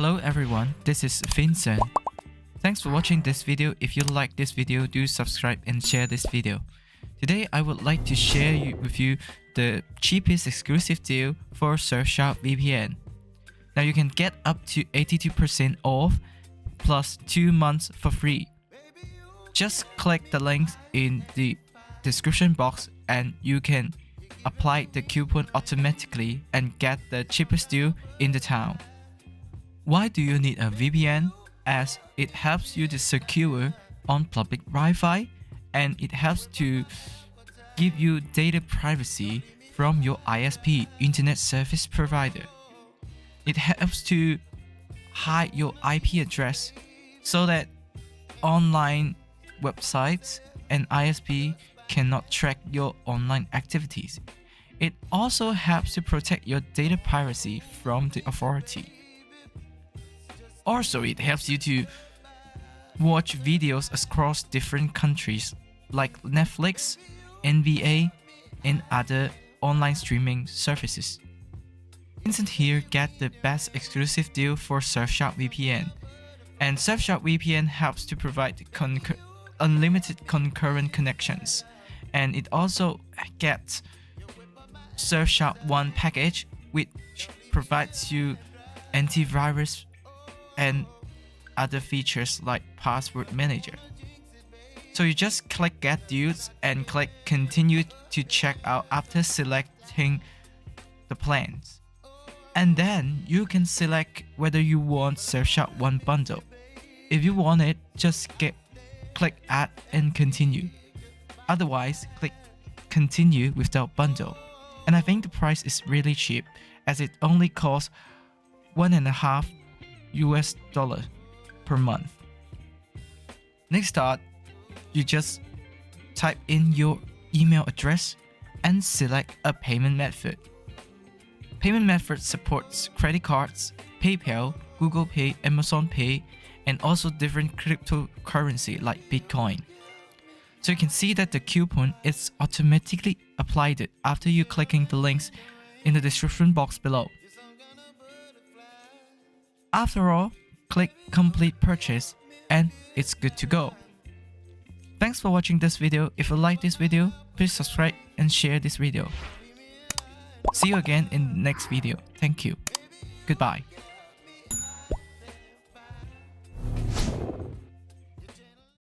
Hello everyone, this is Vincent. Thanks for watching this video. If you like this video, do subscribe and share this video. Today I would like to share with you the cheapest exclusive deal for Surfshark VPN. Now you can get up to 82% off plus 2 months for free. Just click the links in the description box and you can apply the coupon automatically and get the cheapest deal in the town. Why do you need a VPN? As it helps you to secure on public Wi-Fi and it helps to give you data privacy from your ISP, Internet Service Provider. It helps to hide your IP address so that online websites and ISP cannot track your online activities. It also helps to protect your data privacy from the authority. Also, it helps you to watch videos across different countries like Netflix, NBA, and other online streaming services. Vincent here get the best exclusive deal for Surfshark VPN. And Surfshark VPN helps to provide unlimited concurrent connections. And it also gets Surfshark One package, which provides you antivirus and other features like password manager. So you just click get deals and click continue to check out after selecting the plans. And then you can select whether you want Surfshark One bundle. If you want it, just click add and continue. Otherwise, click continue without bundle. And I think the price is really cheap as it only costs $1.5 per month. Next up, you just type in your email address and select a payment method. Payment method supports credit cards, PayPal, Google Pay, Amazon Pay, and also different cryptocurrency like Bitcoin. So you can see that the coupon is automatically applied after you clicking the links in the description box below. After all, click complete purchase and it's good to go. Thanks for watching this video. If you like this video, please subscribe and share this video. See you again in the next video. Thank you. Goodbye.